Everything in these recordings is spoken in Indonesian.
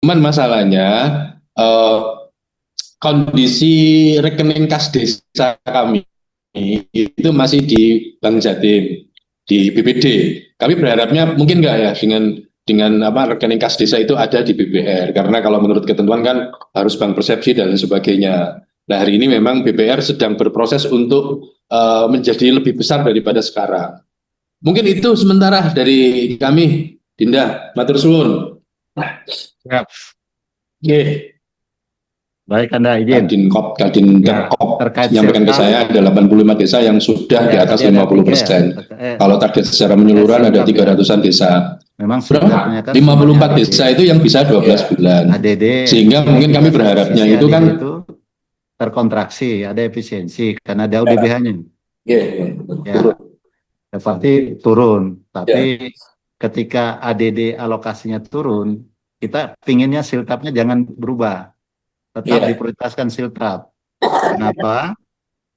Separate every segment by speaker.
Speaker 1: Cuman masalahnya eh, kondisi rekening kas desa kami itu masih di Bank Jatim, di BPD. Kami berharapnya mungkin nggak ya dengan apa rekening kas desa itu ada di BBR, karena kalau menurut ketentuan kan harus bank persepsi dan sebagainya. Nah, hari ini memang BBR sedang berproses untuk menjadi lebih besar daripada sekarang. Mungkin itu sementara dari kami, Dinda. Matur suwun.
Speaker 2: Siap.
Speaker 1: Oke.
Speaker 2: Baik, Anda izin.
Speaker 1: Kadin
Speaker 2: Ya,
Speaker 1: Terkop
Speaker 2: terkait
Speaker 1: menyampaikan ke
Speaker 2: siltap,
Speaker 1: saya ada 85 desa yang sudah di
Speaker 2: ya
Speaker 1: atas
Speaker 2: tadi ada
Speaker 1: 50
Speaker 2: tiga ya.
Speaker 1: persen. Kalau target secara
Speaker 2: Terkait
Speaker 1: menyeluruhan ada
Speaker 2: siltap ya.
Speaker 1: 300-an desa.
Speaker 2: Memang siltapnya
Speaker 1: Berapa?
Speaker 2: kan sumbernya
Speaker 1: 54
Speaker 2: ADD.
Speaker 1: desa itu yang bisa 12 bulan.
Speaker 2: ADD
Speaker 1: Sehingga
Speaker 2: ini
Speaker 1: mungkin kami
Speaker 2: juga
Speaker 1: berharapnya
Speaker 2: sisi
Speaker 1: itu
Speaker 2: ADD
Speaker 1: kan,
Speaker 2: itu terkontraksi, ada efisiensi karena ada
Speaker 1: ya,
Speaker 2: UDBH-nya.
Speaker 1: ya, ya, turun.
Speaker 2: Ya, seperti turun.
Speaker 1: Ya,
Speaker 2: Tapi ketika ADD alokasinya turun, kita pinginnya siltapnya jangan berubah. Tetap
Speaker 1: ya,
Speaker 2: diprioritaskan siltap. Kenapa?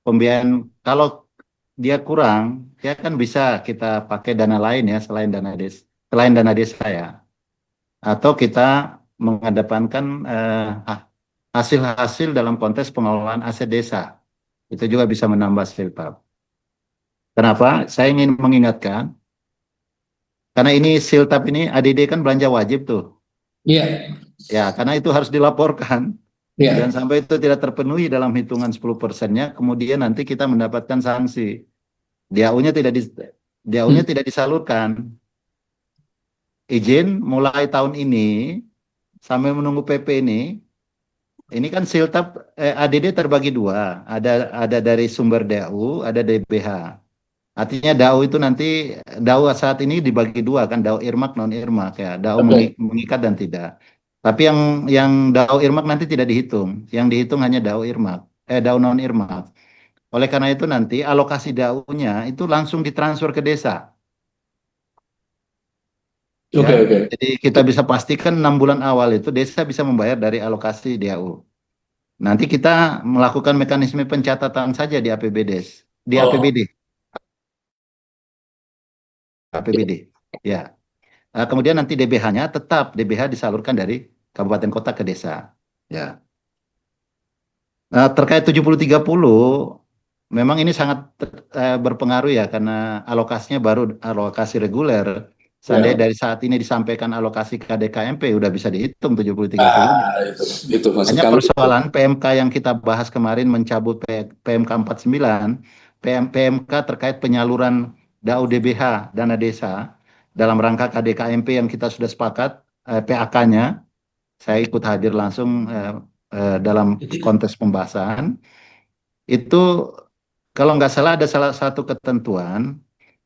Speaker 2: Pembiayaan kalau dia kurang, ya kan bisa kita pakai dana lain ya selain dana desa ya. Atau kita mengedepankan hasil-hasil dalam konteks pengelolaan aset desa. Itu juga bisa menambah siltap. Kenapa? Saya ingin mengingatkan, karena ini siltap ini ADD kan belanja wajib tuh.
Speaker 1: ya,
Speaker 2: Ya, karena itu harus dilaporkan. Dan
Speaker 1: ya.
Speaker 2: sampai itu tidak terpenuhi dalam hitungan 10%-nya, kemudian nanti kita mendapatkan sanksi. DAU-nya tidak di, DAU-nya
Speaker 1: Hmm.
Speaker 2: tidak disalurkan. Izin mulai tahun ini sampai menunggu PP ini kan siltap ADD terbagi dua, ada dari sumber DAU, ada DBH. Artinya DAU itu nanti DAU saat ini dibagi dua kan, DAU irmak non irmak ya, DAU
Speaker 1: Oke.
Speaker 2: mengikat dan tidak. Tapi yang DAU irmak nanti tidak dihitung, yang dihitung hanya DAU irmak, DAU non irmak. Oleh karena itu nanti alokasi DAU-nya itu langsung ditransfer ke desa. Ya,
Speaker 1: Oke, oke.
Speaker 2: jadi kita bisa pastikan 6 bulan awal itu desa bisa membayar dari alokasi DAU. Nanti kita melakukan mekanisme pencatatan saja di APBD, di
Speaker 1: Oh,
Speaker 2: APBD, APBD. Ya. Kemudian nanti DBH-nya tetap DBH disalurkan dari kabupaten kota ke desa. Ya. Terkait 70-30, memang ini sangat berpengaruh ya karena alokasinya baru alokasi reguler. Seandainya
Speaker 1: ya.
Speaker 2: dari saat ini disampaikan alokasi KDKMP udah bisa dihitung 70-30-nya.
Speaker 1: Itu maksud
Speaker 2: Hanya
Speaker 1: kami.
Speaker 2: persoalan PMK yang kita bahas kemarin mencabut PMK 49, PMK terkait penyaluran DAU DBH dana desa dalam rangka KDKMP yang kita sudah sepakat PAK-nya, saya ikut hadir langsung dalam konteks pembahasan. Itu kalau nggak salah ada salah satu ketentuan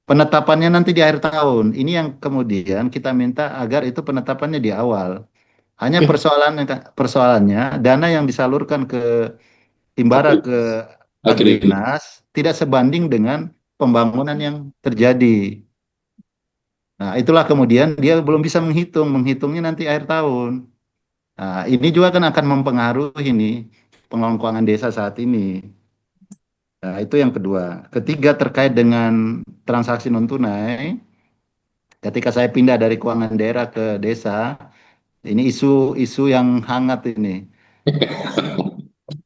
Speaker 2: penetapannya nanti di akhir tahun. Ini yang kemudian kita minta agar itu penetapannya di awal. Hanya persoalannya dana yang disalurkan ke Himbara
Speaker 1: Agri,
Speaker 2: ke
Speaker 1: agri.
Speaker 2: Agrinas tidak sebanding dengan pembangunan yang terjadi. Nah, itulah kemudian dia belum bisa menghitungnya nanti akhir tahun. Nah, ini juga kan akan mempengaruhi ini pengelolaan keuangan desa saat ini. Nah, itu yang kedua. Ketiga terkait dengan transaksi non tunai, ketika saya pindah dari keuangan daerah ke desa, ini isu yang hangat ini.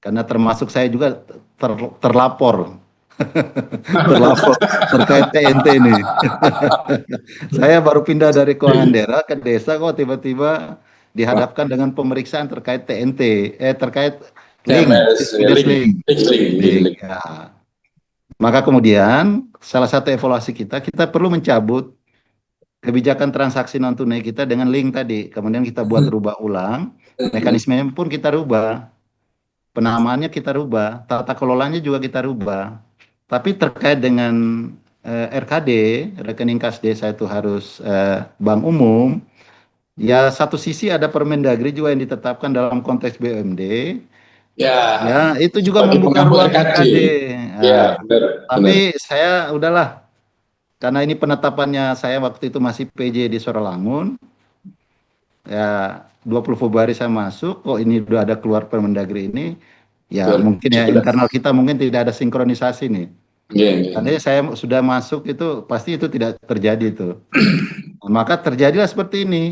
Speaker 2: Karena termasuk saya juga terlapor terlapor terkait TNT ini. Saya baru pindah dari keuangan daerah ke desa kok tiba-tiba
Speaker 1: Wah,
Speaker 2: dihadapkan dengan pemeriksaan terkait TNT, terkait link,
Speaker 1: TMS,
Speaker 2: Fides
Speaker 1: link,
Speaker 2: link, link.
Speaker 1: link.
Speaker 2: Ya. Maka kemudian salah satu evaluasi kita perlu mencabut kebijakan transaksi non tunai kita dengan link tadi. Kemudian kita buat rubah ulang, mekanismenya pun kita rubah, penamaannya kita rubah, tata kelolanya juga kita rubah. Tapi terkait dengan RKD, rekening kas desa itu harus bank umum. Ya satu sisi ada Permendagri juga yang ditetapkan dalam konteks BUMD.
Speaker 1: Ya,
Speaker 2: Ya itu juga
Speaker 1: sebagai
Speaker 2: membuka
Speaker 1: pengampu
Speaker 2: ruang
Speaker 1: RKD.
Speaker 2: RKD.
Speaker 1: Ya,
Speaker 2: Nah,
Speaker 1: benar, benar.
Speaker 2: tapi saya udahlah karena ini penetapannya saya waktu itu masih PJ di Sorolangun. Ya 20 Februari saya masuk, kok ini udah ada keluar Permendagri ini. Ya mungkin ya
Speaker 1: 2017.
Speaker 2: internal kita mungkin tidak ada sinkronisasi nih.
Speaker 1: Ya, ya.
Speaker 2: Seandainya saya sudah masuk itu pasti itu tidak terjadi itu. Maka terjadilah seperti ini.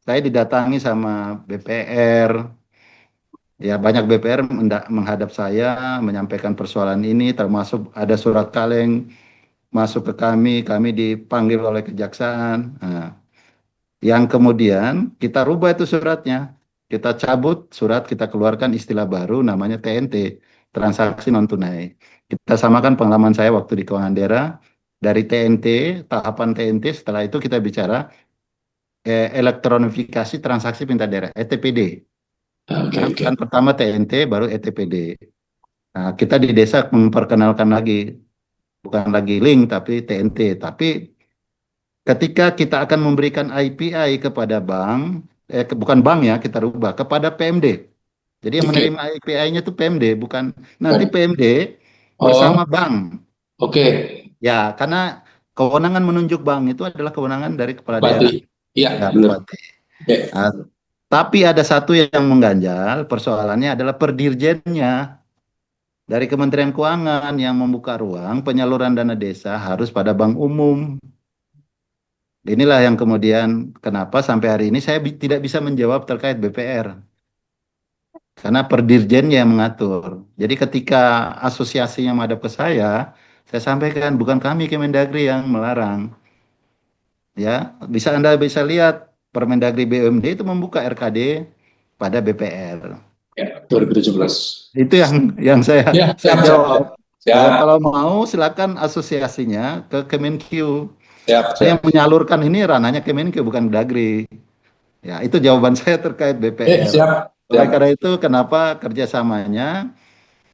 Speaker 2: saya didatangi sama BPR, ya banyak BPR menghadap saya menyampaikan persoalan ini, termasuk ada surat kaleng masuk ke kami dipanggil oleh kejaksaan. Nah, yang kemudian kita rubah itu suratnya, kita cabut surat, kita keluarkan istilah baru namanya TNT, transaksi non tunai. Kita samakan pengalaman saya waktu di keuangan daerah, dari TNT, tahapan TNT, setelah itu kita bicara elektronifikasi transaksi pintar daerah, ETPD.
Speaker 1: Oke, oke.
Speaker 2: Kan pertama TNT, baru ETPD. Nah, kita di desa memperkenalkan lagi, bukan lagi link, tapi TNT. Tapi ketika kita akan memberikan IPI kepada bank, bukan bank ya, kita rubah, kepada PMD. Jadi yang
Speaker 1: Oke.
Speaker 2: menerima IPI-nya itu PMD, bukan nanti
Speaker 1: Baik.
Speaker 2: PMD
Speaker 1: Oh,
Speaker 2: bersama bank.
Speaker 1: oke.
Speaker 2: Ya, karena kewenangan menunjuk bank itu adalah kewenangan dari kepala
Speaker 1: Bupati.
Speaker 2: daerah.
Speaker 1: Iya,
Speaker 2: Ya,
Speaker 1: benar.
Speaker 2: Bupati.
Speaker 1: Oke.
Speaker 2: Nah, tapi ada satu yang mengganjal, persoalannya adalah perdirjennya dari Kementerian Keuangan yang membuka ruang penyaluran dana desa harus pada bank umum. Inilah yang kemudian kenapa sampai hari ini saya tidak bisa menjawab terkait BPR. Karena perdirjennya yang mengatur. Jadi ketika asosiasinya menghadap ke saya sampaikan bukan kami Kemendagri yang melarang. Ya, Anda bisa lihat Permendagri BUMD itu membuka RKD pada BPR.
Speaker 1: Ya, 2017.
Speaker 2: Itu yang saya
Speaker 1: Ya,
Speaker 2: saya
Speaker 1: siap, siap, siap.
Speaker 2: jawab.
Speaker 1: Siap,
Speaker 2: Kalau mau silakan asosiasinya ke Kemenq.
Speaker 1: siap,
Speaker 2: Saya
Speaker 1: siap.
Speaker 2: menyalurkan ini ranahnya Kemenq bukan Dagri. Ya, itu jawaban saya terkait BPR.
Speaker 1: Siap,
Speaker 2: Oleh
Speaker 1: siap.
Speaker 2: karena itu, kenapa kerjasamanya?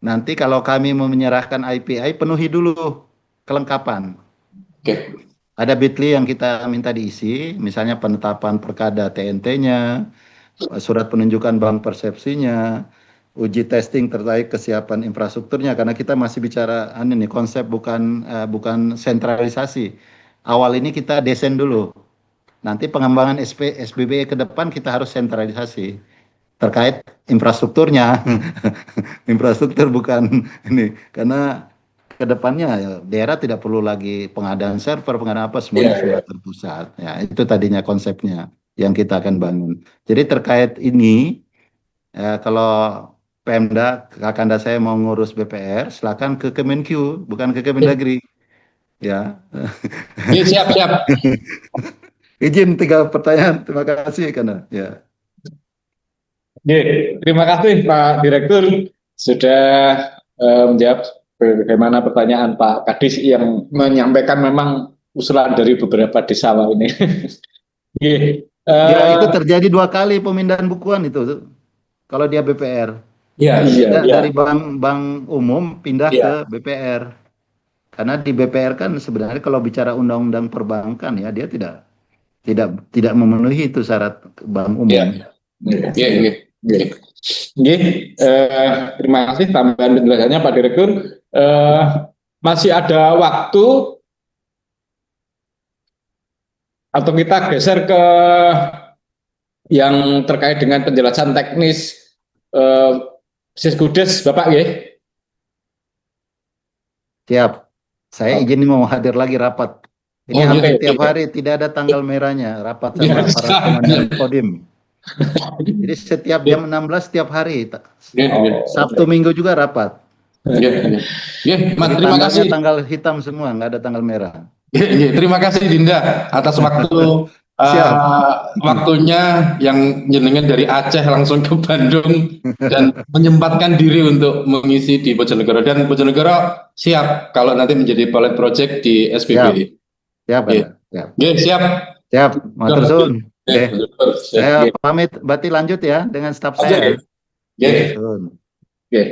Speaker 2: Nanti kalau kami mau menyerahkan IPI, penuhi dulu kelengkapan.
Speaker 1: Oke.
Speaker 2: Ada bitly yang kita minta diisi, misalnya penetapan perkada TNT-nya, surat penunjukan bank persepsinya, uji testing terkait kesiapan infrastrukturnya, karena kita masih bicara ini konsep bukan sentralisasi. Awal ini kita desain dulu. Nanti pengembangan SBB ke depan kita harus sentralisasi terkait infrastrukturnya. Infrastruktur bukan ini, karena kedepannya ya, daerah tidak perlu lagi pengadaan server, pengadaan apa,
Speaker 1: Iya,
Speaker 2: semuanya
Speaker 1: iya.
Speaker 2: sudah terpusat. Ya, itu tadinya konsepnya yang kita akan bangun. Jadi terkait ini, kalau Pemda, Kakanda saya mau ngurus BPR, silakan ke Kemenq, bukan ke Kemendagri. Ya,
Speaker 1: Oke, siap, siap.
Speaker 2: izin 3 pertanyaan. Terima kasih, karena ya.
Speaker 3: Oke, terima kasih Pak Direktur sudah menjawab bagaimana pertanyaan Pak Kadis yang menyampaikan memang usulan dari beberapa desa ini. Oke,
Speaker 2: Ya, itu terjadi 2 kali pemindahan bukuan itu. Kalau dia BPR,
Speaker 1: Iya, iya,
Speaker 2: pindah
Speaker 1: iya.
Speaker 2: dari bank umum pindah ke
Speaker 1: Iya,
Speaker 2: BPR. Karena di BPR kan sebenarnya kalau bicara undang-undang perbankan ya dia tidak memenuhi itu syarat bank
Speaker 1: iya.
Speaker 2: umum.
Speaker 1: Iya, iya, iya. Iya.
Speaker 3: Oke, terima kasih tambahan penjelasannya Pak Direktur. Eh, Masih ada waktu atau kita geser ke yang terkait dengan penjelasan teknis eh, Siskudes, Bapak ya?
Speaker 2: Siap. Saya
Speaker 3: Oke,
Speaker 2: izin mau hadir lagi rapat. Ini
Speaker 1: Oh,
Speaker 2: hampir
Speaker 1: iya,
Speaker 2: tiap
Speaker 1: iya.
Speaker 2: hari tidak ada tanggal merahnya rapat
Speaker 1: Iya,
Speaker 2: sama para
Speaker 1: siap.
Speaker 2: komandan Kodim. Jadi setiap
Speaker 1: Iya,
Speaker 2: jam 16 setiap hari.
Speaker 1: iya, iya.
Speaker 2: Sabtu Minggu juga rapat.
Speaker 1: Iya, iya. Iya, Mas,
Speaker 2: Jadi
Speaker 1: terima
Speaker 2: tanggalnya
Speaker 1: kasih.
Speaker 2: tanggal hitam semua, nggak ada tanggal merah.
Speaker 1: Iya, iya. Terima kasih Dinda atas
Speaker 2: Siap.
Speaker 1: waktunya yang jenengan dari Aceh langsung ke Bandung dan menyempatkan diri untuk mengisi di Bojonegoro, dan Bojonegoro siap kalau nanti menjadi pilot project di
Speaker 2: Siap.
Speaker 1: SPBI.
Speaker 2: Siap,
Speaker 1: Iya,
Speaker 2: Anda. Siap.
Speaker 1: iya, siap.
Speaker 2: Siap. Matur suwun.
Speaker 1: Iya,
Speaker 2: Oke.
Speaker 1: siap.
Speaker 2: Saya
Speaker 1: Iya.
Speaker 2: pamit, berarti lanjut ya dengan staf
Speaker 1: Oke,
Speaker 2: saya.
Speaker 1: iya.
Speaker 2: Oke, suwun.
Speaker 1: Oke.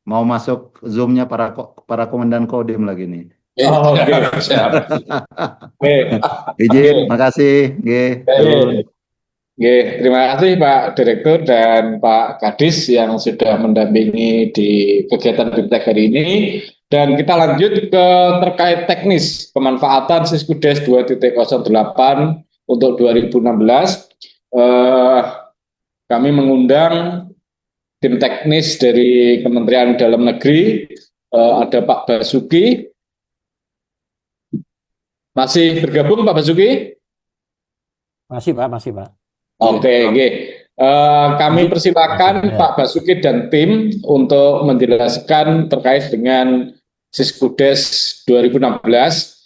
Speaker 2: Mau masuk Zoom-nya para komandan Kodim lagi nih.
Speaker 1: Iya,
Speaker 3: Oke,
Speaker 1: siap.
Speaker 3: oke, oke.
Speaker 2: Izin, makasih. Oke, suwun.
Speaker 3: Oke, terima kasih Pak Direktur dan Pak Kadis yang sudah mendampingi di kegiatan BIMTEK hari ini. Dan kita lanjut ke terkait teknis pemanfaatan Siskudes 2.08 untuk 2016. Eh, Kami mengundang tim teknis dari Kementerian Dalam Negeri, ada Pak Basuki. Masih bergabung Pak Basuki?
Speaker 4: Masih Pak, masih Pak.
Speaker 3: Oke, oke. Kami persilakan Pak Basuki dan tim untuk menjelaskan terkait dengan Siskudes 2016.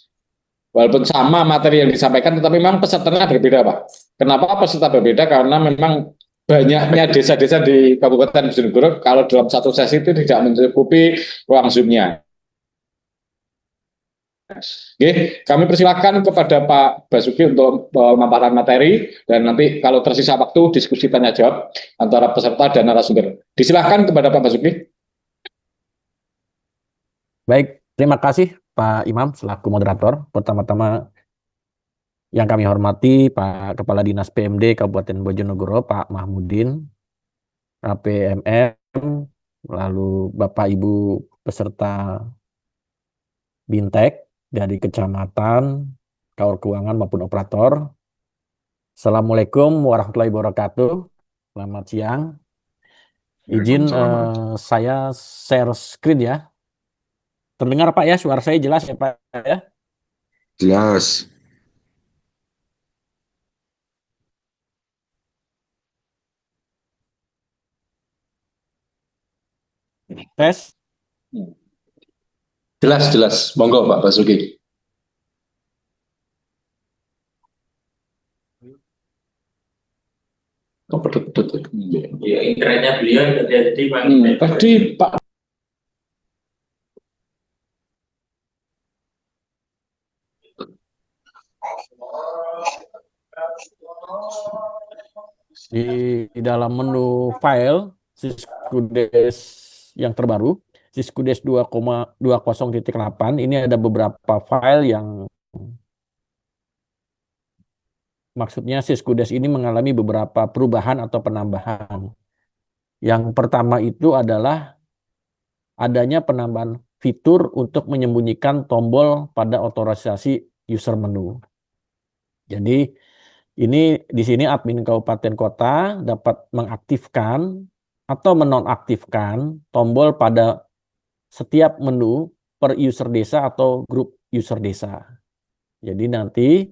Speaker 3: Walaupun sama materi yang disampaikan, tetapi memang pesertanya berbeda, Pak. Kenapa peserta berbeda? Karena memang banyaknya desa-desa di Kabupaten Bojonegoro, kalau dalam satu sesi itu tidak mencukupi ruang Zoom-nya. Oke, kami persilakan kepada Pak Basuki untuk memaparkan materi, dan nanti kalau tersisa waktu diskusi tanya jawab antara peserta dan narasumber. Disilakan kepada Pak Basuki.
Speaker 4: Baik, terima kasih Pak Imam selaku moderator. Pertama-tama yang kami hormati Pak Kepala Dinas PMD Kabupaten Bojonegoro, Pak Mahmudin, APMM, lalu Bapak Ibu peserta Bintek dari kecamatan, kaur keuangan maupun operator. Assalamualaikum warahmatullahi wabarakatuh. Selamat siang. Izin saya share screen ya. Terdengar Pak ya, suara saya jelas ya Pak ya?
Speaker 5: Jelas.
Speaker 4: Tes.
Speaker 1: Jelas. Monggo Pak Basuki. Oh, pedut-pedut.
Speaker 6: Ya, internetnya beliau tadi Pak.
Speaker 3: Tadi Pak
Speaker 4: Di dalam menu file Siskudes yang terbaru, Siskudes 2.20.8, ini ada beberapa file yang maksudnya Siskudes ini mengalami beberapa perubahan atau penambahan. Yang pertama itu adalah adanya penambahan fitur untuk menyembunyikan tombol pada otorisasi user menu. Jadi ini di sini admin kabupaten kota dapat mengaktifkan atau menonaktifkan tombol pada setiap menu per user desa atau grup user desa. Jadi nanti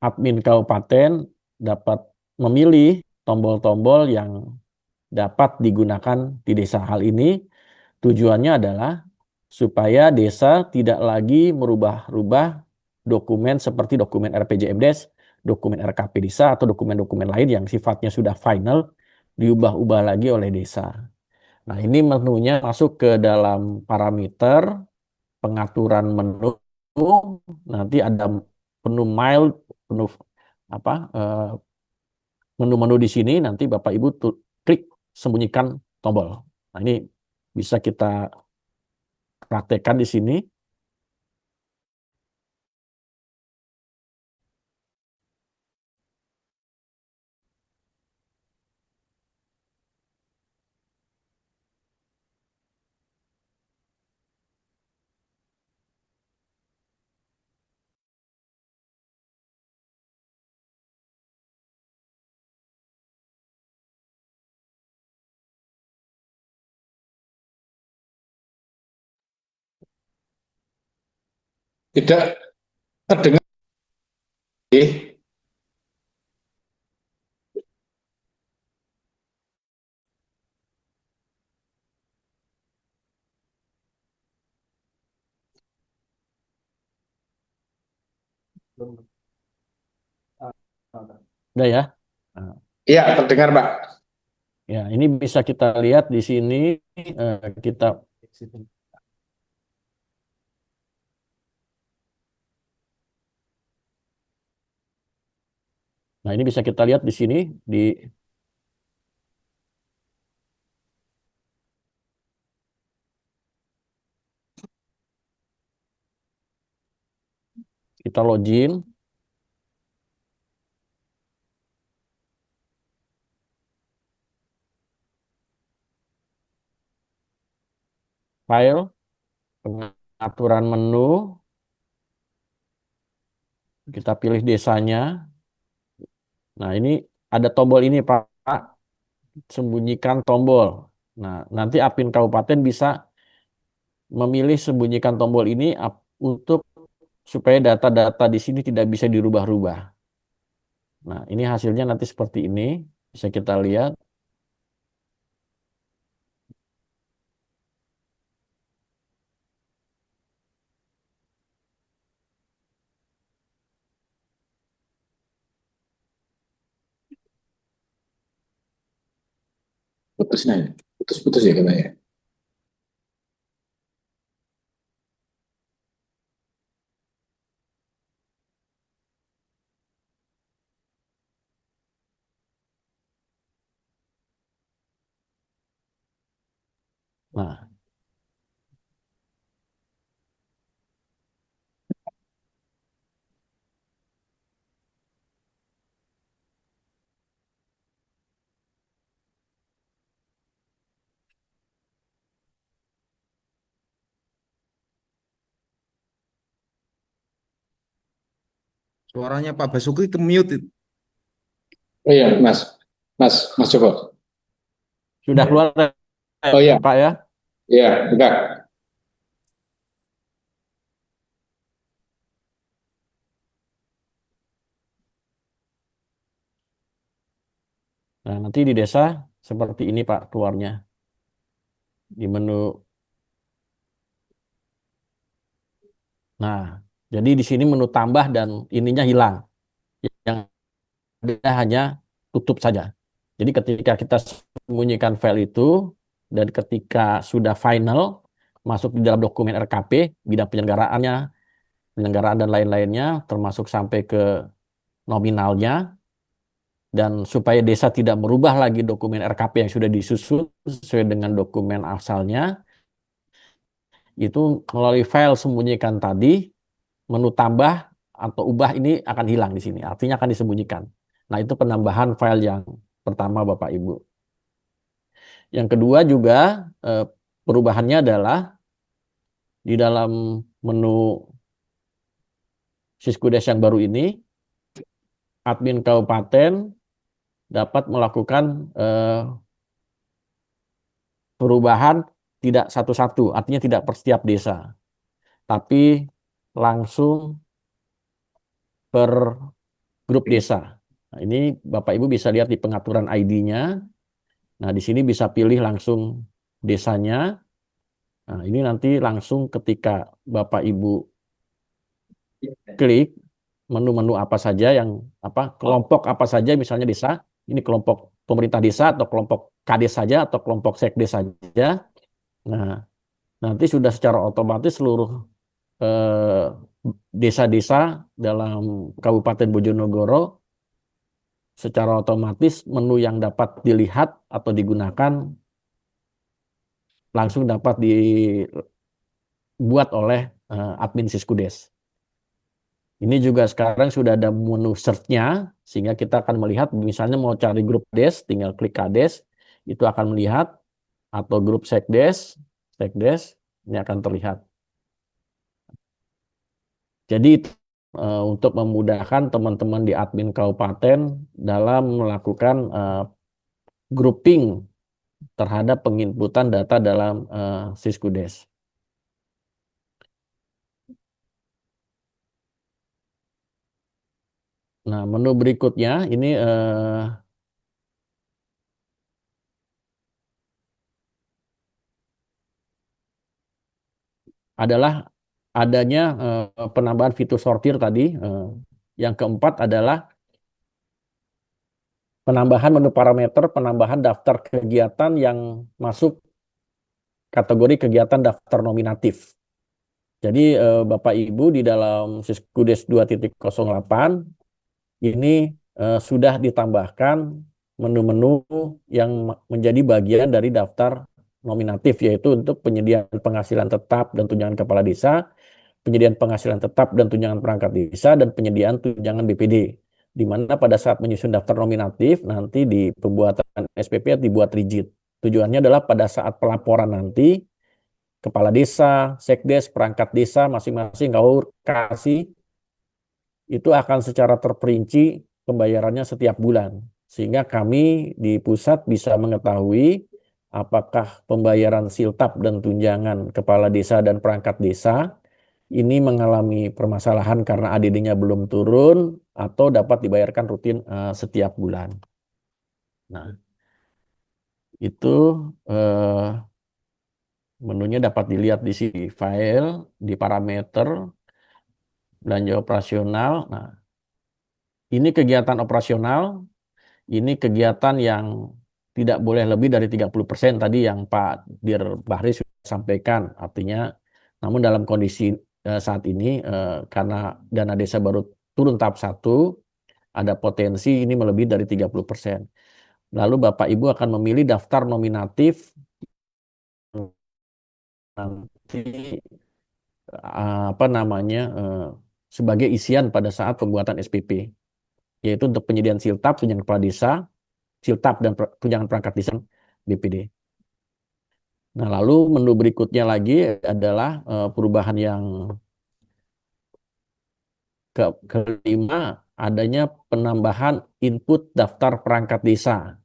Speaker 4: admin kabupaten dapat memilih tombol-tombol yang dapat digunakan di desa. Hal ini tujuannya adalah supaya desa tidak lagi merubah-rubah dokumen seperti dokumen RPJMDes, dokumen RKP desa, atau dokumen-dokumen lain yang sifatnya sudah final, diubah-ubah lagi oleh desa. Nah, ini menunya masuk ke dalam parameter pengaturan menu. Nanti ada menu mild, menu-menu di sini, nanti Bapak Ibu klik sembunyikan tombol. Nah, ini bisa kita praktekkan di sini.
Speaker 3: tidak terdengar.
Speaker 4: Udah ya? Nah,
Speaker 3: Iya, terdengar Pak.
Speaker 4: ya, ini bisa kita lihat di sini kita Nah, ini bisa kita lihat di sini kita login. File, pengaturan menu, kita pilih desanya. Nah, ini ada tombol ini Pak, sembunyikan tombol. Nah, nanti admin kabupaten bisa memilih sembunyikan tombol ini untuk supaya data-data di sini tidak bisa dirubah-rubah. Nah, ini hasilnya nanti seperti ini. Bisa kita lihat.
Speaker 3: Putusnya, putus-putus ya katanya.
Speaker 4: Nah,
Speaker 7: Suaranya Pak Basuki ke mute.
Speaker 3: Oh iya, Mas Joko.
Speaker 4: sudah keluar
Speaker 3: Oh iya,
Speaker 4: Pak ya?
Speaker 3: iya, enggak.
Speaker 4: Nah, nanti di desa seperti ini Pak keluarnya. Di menu. Nah, jadi di sini menu tambah dan ininya hilang. Yang ada hanya tutup saja. Jadi ketika kita sembunyikan file itu dan ketika sudah final masuk di dalam dokumen RKP, bidang penyelenggaraannya, penyelenggaraan dan lain-lainnya, termasuk sampai ke nominalnya, dan supaya desa tidak merubah lagi dokumen RKP yang sudah disusun sesuai dengan dokumen asalnya, itu melalui file sembunyikan tadi, menu tambah atau ubah ini akan hilang di sini, artinya akan disembunyikan. Nah, itu penambahan file yang pertama Bapak Ibu. Yang kedua juga perubahannya adalah di dalam menu Siskudes yang baru ini, admin kabupaten dapat melakukan perubahan tidak satu-satu, artinya tidak per setiap desa, tapi langsung per grup desa. Nah, ini Bapak Ibu bisa lihat di pengaturan ID-nya. Nah, di sini bisa pilih langsung desanya. Nah, ini nanti langsung ketika Bapak Ibu klik menu-menu apa saja yang kelompok apa saja, misalnya desa, ini kelompok pemerintah desa atau kelompok kades saja atau kelompok sekdes saja. Nah, nanti sudah secara otomatis seluruh desa-desa dalam Kabupaten Bojonegoro secara otomatis menu yang dapat dilihat atau digunakan langsung dapat dibuat oleh admin Siskudes. Ini juga sekarang sudah ada menu search-nya, sehingga kita akan melihat misalnya mau cari grup des, tinggal klik kades, itu akan melihat, atau grup sekdes, ini akan terlihat. Jadi untuk memudahkan teman-teman di admin kabupaten dalam melakukan grouping terhadap penginputan data dalam Siskudes. Nah, menu berikutnya ini adalah adanya penambahan fitur sortir tadi. Yang keempat adalah penambahan menu parameter, penambahan daftar kegiatan yang masuk kategori kegiatan daftar nominatif. Jadi Bapak Ibu di dalam Siskudes 2.08 ini sudah ditambahkan menu-menu yang menjadi bagian dari daftar nominatif, yaitu untuk penyediaan penghasilan tetap dan tunjangan kepala desa, penyediaan penghasilan tetap dan tunjangan perangkat desa, dan penyediaan tunjangan BPD. Di mana pada saat menyusun daftar nominatif, nanti di pembuatan SPP dibuat rigid. Tujuannya adalah pada saat pelaporan nanti, kepala desa, sekdes, perangkat desa, masing-masing gaur kasih, itu akan secara terperinci pembayarannya setiap bulan. Sehingga kami di pusat bisa mengetahui apakah pembayaran siltap dan tunjangan kepala desa dan perangkat desa ini mengalami permasalahan karena ADD-nya belum turun atau dapat dibayarkan rutin setiap bulan. Nah, itu menunya dapat dilihat di sini, file, di parameter, belanja operasional. Nah, ini kegiatan operasional, ini kegiatan yang tidak boleh lebih dari 30% tadi yang Pak Dir Bahri sudah sampaikan. Artinya, namun dalam kondisi saat ini, karena dana desa baru turun tahap 1, ada potensi ini melebihi dari 30%. Lalu Bapak Ibu akan memilih daftar nominatif nanti sebagai isian pada saat pembuatan SPP, yaitu untuk penyediaan siltap, tunjangan kepala desa, siltap dan tunjangan perangkat desa BPD. Nah, lalu menu berikutnya lagi adalah perubahan yang kelima, adanya penambahan input daftar perangkat desa.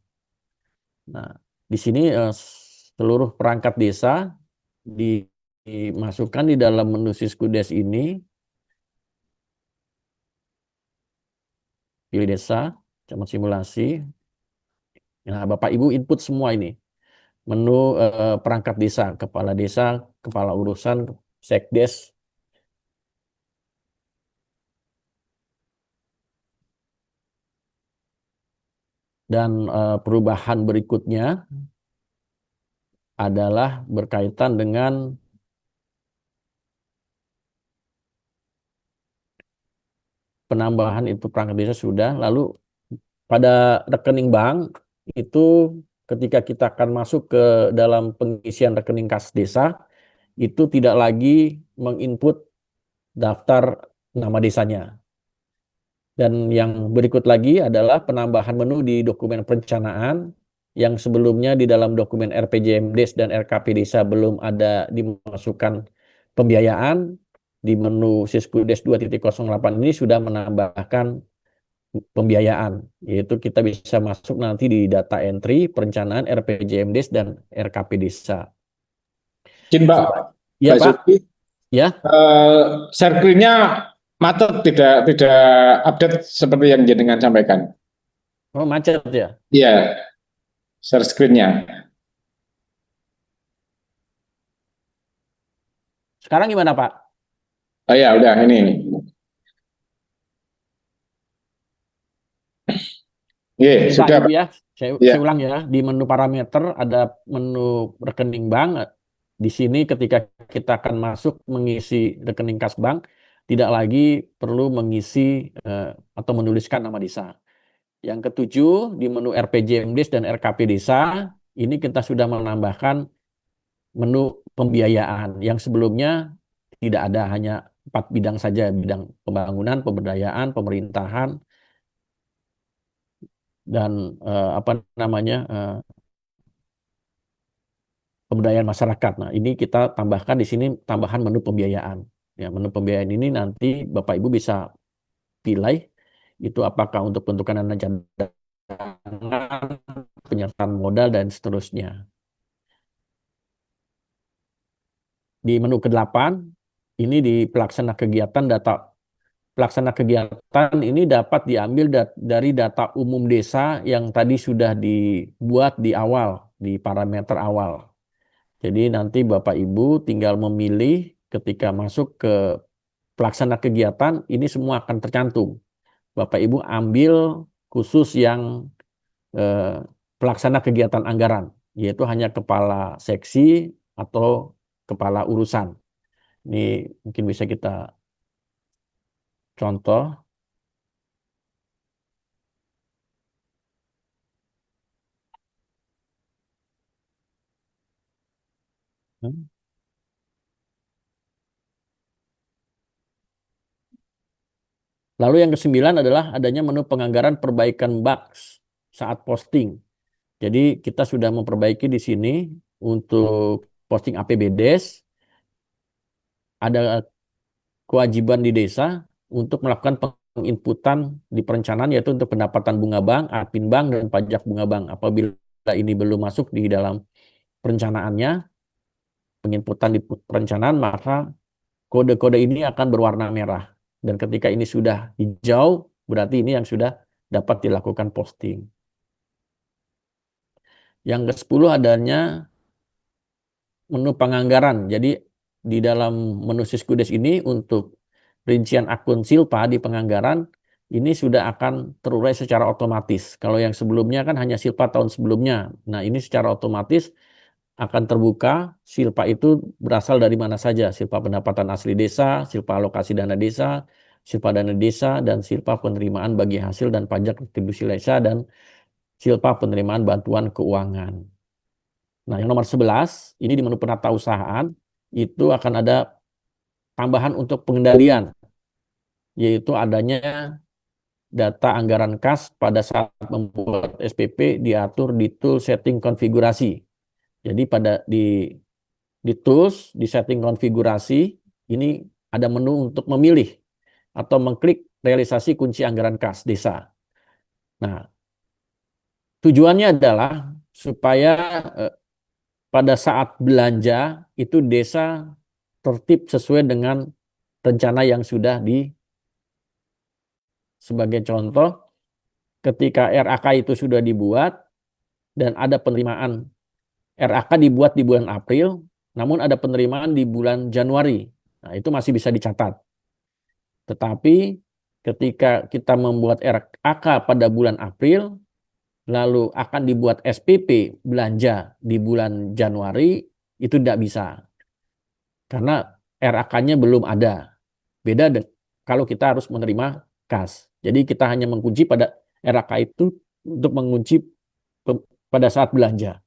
Speaker 4: Nah, di sini seluruh perangkat desa dimasukkan di dalam menu Siskudes ini, pilih desa, camat simulasi. Nah, Bapak Ibu input semua ini, menu perangkat desa, kepala urusan, sekdes. Dan perubahan berikutnya adalah berkaitan dengan penambahan itu perangkat desa sudah. Lalu pada rekening bank itu ketika kita akan masuk ke dalam pengisian rekening kas desa, itu tidak lagi menginput daftar nama desanya. Dan yang berikut lagi adalah penambahan menu di dokumen perencanaan yang sebelumnya di dalam dokumen RPJMDes dan RKP desa belum ada dimasukkan pembiayaan. Di menu Siskudes 2.08 ini sudah menambahkan pembiayaan, yaitu kita bisa masuk nanti di data entry, perencanaan, RPJMDes dan RKP desa.
Speaker 3: Izin Pak,
Speaker 4: Ya
Speaker 3: Pak
Speaker 4: Pak,
Speaker 3: Zuki,
Speaker 4: ya.
Speaker 3: share screen-nya macet, tidak update seperti yang jenengan sampaikan.
Speaker 4: Oh macet ya?
Speaker 3: Iya, share screen-nya.
Speaker 4: Sekarang gimana Pak?
Speaker 3: Oh ya, udah ini. Iya,
Speaker 4: Bapak
Speaker 3: sudah
Speaker 4: Ibu
Speaker 3: Pak.
Speaker 4: ya, saya
Speaker 3: Iya.
Speaker 4: ulang ya, di menu parameter ada menu rekening bank. Di sini ketika kita akan masuk mengisi rekening kas bank, tidak lagi perlu mengisi atau menuliskan nama desa. Yang ketujuh, di menu RPJMDes dan RKP desa, ini kita sudah menambahkan menu pembiayaan yang sebelumnya tidak ada, hanya 4 bidang saja, bidang pembangunan, pemberdayaan, pemerintahan, dan pemberdayaan masyarakat. Nah, ini kita tambahkan di sini tambahan menu pembiayaan. Ya, menu pembiayaan ini nanti Bapak Ibu bisa pilih itu apakah untuk bentukan dana cadangan, penyertaan modal dan seterusnya. Di menu ke-8 ini di pelaksana kegiatan data. Pelaksana kegiatan ini dapat diambil dari data umum desa yang tadi sudah dibuat di awal, di parameter awal. Jadi nanti Bapak Ibu tinggal memilih ketika masuk ke pelaksana kegiatan, ini semua akan tercantum. Bapak Ibu ambil khusus yang pelaksana kegiatan anggaran, yaitu hanya kepala seksi atau kepala urusan. Ini mungkin bisa kita contoh. Lalu yang ke-9 adalah adanya menu penganggaran perbaikan bugs saat posting. Jadi kita sudah memperbaiki di sini untuk posting APBDes, ada kewajiban di desa untuk melakukan penginputan di perencanaan, yaitu untuk pendapatan bunga bank, admin bank, dan pajak bunga bank. Apabila ini belum masuk di dalam perencanaannya, penginputan di perencanaan, maka kode-kode ini akan berwarna merah. Dan ketika ini sudah hijau, berarti ini yang sudah dapat dilakukan posting. Yang ke-10 adanya menu penganggaran. Jadi di dalam menu Siskudes ini untuk rincian akun Silpa di penganggaran ini sudah akan terurai secara otomatis. Kalau yang sebelumnya kan hanya Silpa tahun sebelumnya. Nah, ini secara otomatis akan terbuka Silpa itu berasal dari mana saja. Silpa pendapatan asli desa, Silpa alokasi dana desa, Silpa dana desa, dan Silpa penerimaan bagi hasil dan pajak retribusi desa, dan Silpa penerimaan bantuan keuangan. Nah, yang nomor 11, ini di menu penata usahaan, itu akan ada tambahan untuk pengendalian, yaitu adanya data anggaran kas pada saat membuat SPP diatur di tool setting konfigurasi. Jadi di tools, di setting konfigurasi, ini ada menu untuk memilih atau mengklik realisasi kunci anggaran kas desa. Nah, tujuannya adalah supaya pada saat belanja itu desa tertib sesuai dengan rencana yang sudah sebagai contoh, ketika RAK itu sudah dibuat dan ada penerimaan, RAK dibuat di bulan April, namun ada penerimaan di bulan Januari. Nah, itu masih bisa dicatat. Tetapi ketika kita membuat RAK pada bulan April, lalu akan dibuat SPP belanja di bulan Januari, itu tidak bisa. Karena RAK-nya belum ada. Beda kalau kita harus menerima kas. Jadi kita hanya mengunci pada RAK itu untuk mengunci pada saat belanja.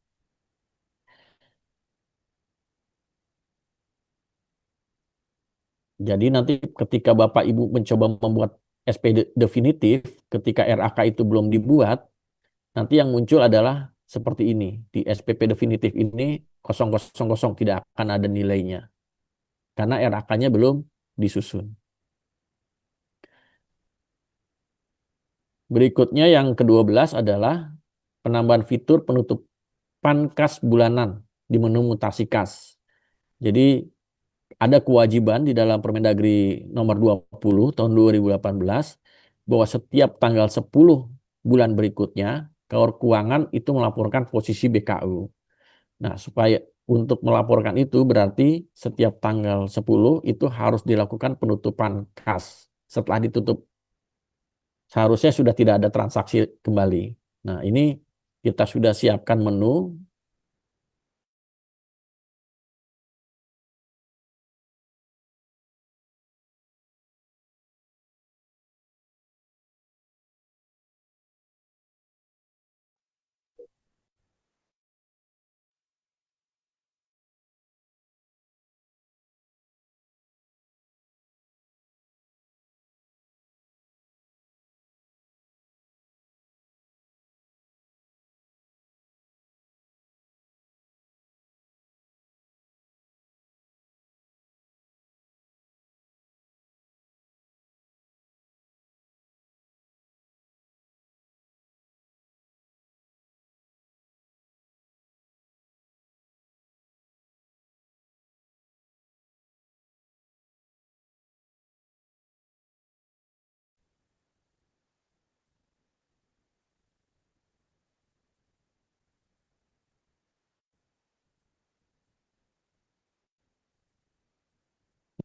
Speaker 4: Jadi nanti ketika Bapak Ibu mencoba membuat SP definitif, ketika RAK itu belum dibuat, nanti yang muncul adalah seperti ini. Di SPP definitif ini 000 tidak akan ada nilainya. Karena RAK-nya belum disusun. Berikutnya yang ke-12 adalah penambahan fitur penutupan kas bulanan di menu mutasi kas. Jadi ada kewajiban di dalam Permendagri nomor 20 tahun 2018 bahwa setiap tanggal 10 bulan berikutnya Kaur Keuangan itu melaporkan posisi BKU. Nah, supaya untuk melaporkan itu berarti setiap tanggal 10 itu harus dilakukan penutupan kas. Setelah ditutup seharusnya sudah tidak ada transaksi kembali. Nah, ini kita sudah siapkan menu.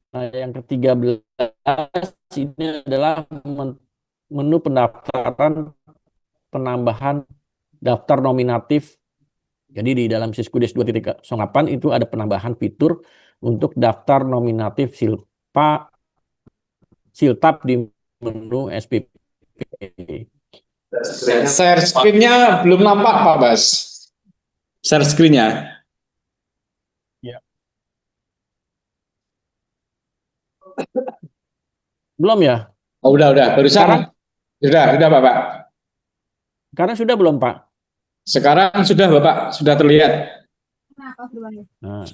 Speaker 4: Nah, yang ke-13 ini adalah menu pendaftaran penambahan daftar nominatif. Jadi di dalam Siskudes 2.08 itu ada penambahan fitur untuk daftar nominatif Siltap di menu SPP.
Speaker 3: Share screen-nya belum nampak, Pak Bas. Share screen-nya.
Speaker 4: Belum ya?
Speaker 3: Oh, udah, barusan. Sudah, Bapak.
Speaker 4: Sekarang sudah belum, Pak?
Speaker 3: Sekarang sudah, Bapak, sudah terlihat.
Speaker 4: Nah.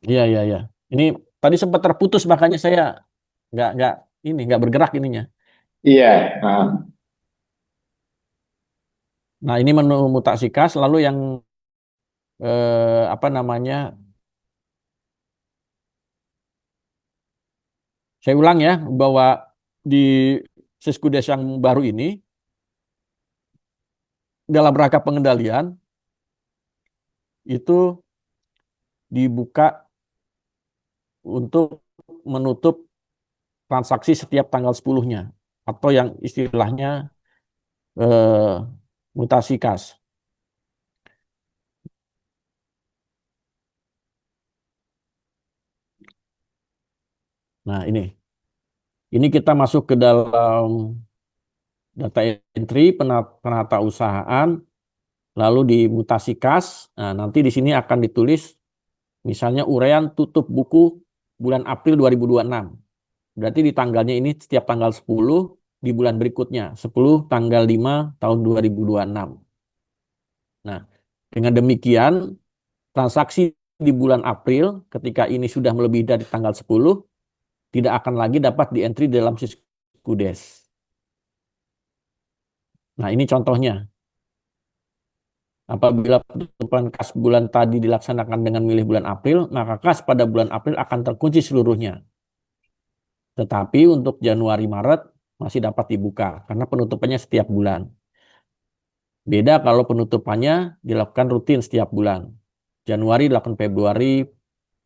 Speaker 4: Iya. Ini tadi sempat terputus, makanya saya nggak bergerak ininya.
Speaker 3: Iya.
Speaker 4: Nah, ini menu mutasi kas, lalu yang apa namanya Saya ulang ya, bahwa di Siskudes yang baru ini, dalam rangka pengendalian, itu dibuka untuk menutup transaksi setiap tanggal 10-nya, atau yang istilahnya mutasi kas. Nah, ini kita masuk ke dalam data entry penata usahaan, lalu di mutasi kas. Nah, nanti di sini akan ditulis misalnya uraian tutup buku bulan April 2026. Berarti di tanggalnya ini setiap tanggal 10 di bulan berikutnya, 10 tanggal 5 tahun 2026. Nah, dengan demikian transaksi di bulan April ketika ini sudah melebihi dari tanggal 10 tidak akan lagi dapat di entry dalam Siskudes. Nah, ini contohnya. Apabila penutupan kas bulan tadi dilaksanakan dengan milih bulan April, maka kas pada bulan April akan terkunci seluruhnya. Tetapi untuk Januari Maret masih dapat dibuka karena penutupannya setiap bulan. Beda kalau penutupannya dilakukan rutin setiap bulan. Januari dilakukan Februari,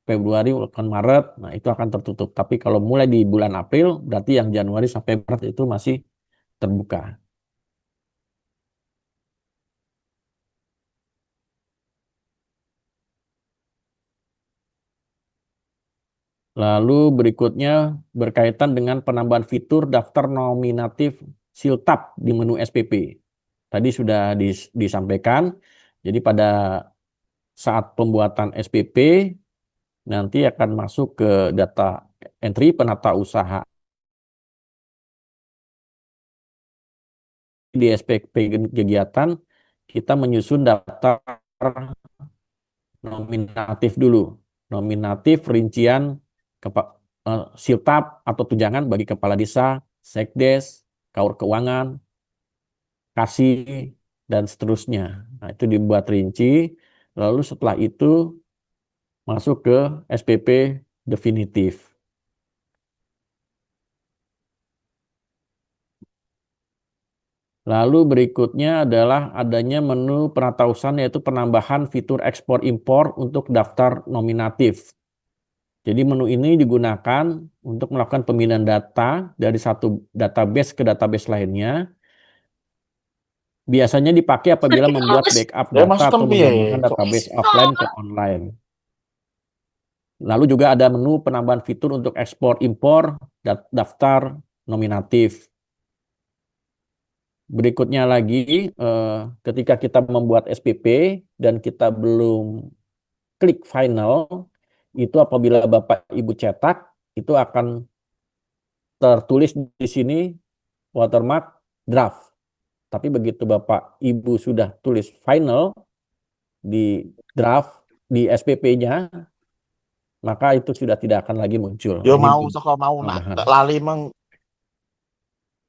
Speaker 4: Februari dilakukan Maret, nah itu akan tertutup. Tapi kalau mulai di bulan April, berarti yang Januari sampai Maret itu masih terbuka. Lalu berikutnya berkaitan dengan penambahan fitur daftar nominatif siltab di menu SPP. Tadi sudah disampaikan, jadi pada saat pembuatan SPP nanti akan masuk ke data entry penata usaha. Di SPP kegiatan kita menyusun daftar nominatif dulu. Nominatif rincian siltab atau tunjangan bagi kepala desa, sekdes, kaur keuangan, kasih, dan seterusnya. Nah, itu dibuat rinci. Lalu setelah itu masuk ke SPP definitif. Lalu berikutnya adalah adanya menu penatausan yaitu penambahan fitur ekspor impor untuk daftar nominatif. Jadi menu ini digunakan untuk melakukan pemindahan data dari satu database ke database lainnya. Biasanya dipakai apabila membuat backup data atau menghubungkan database offline ke online. Lalu juga ada menu penambahan fitur untuk ekspor impor daftar nominatif. Berikutnya lagi, ketika kita membuat SPP dan kita belum klik final, itu apabila Bapak Ibu cetak, itu akan tertulis di sini watermark draft. Tapi begitu Bapak Ibu sudah tulis final di draft, di SPP-nya, maka itu sudah tidak akan lagi muncul.
Speaker 8: Yo
Speaker 4: Ini
Speaker 8: mau saka mau nak lali meng.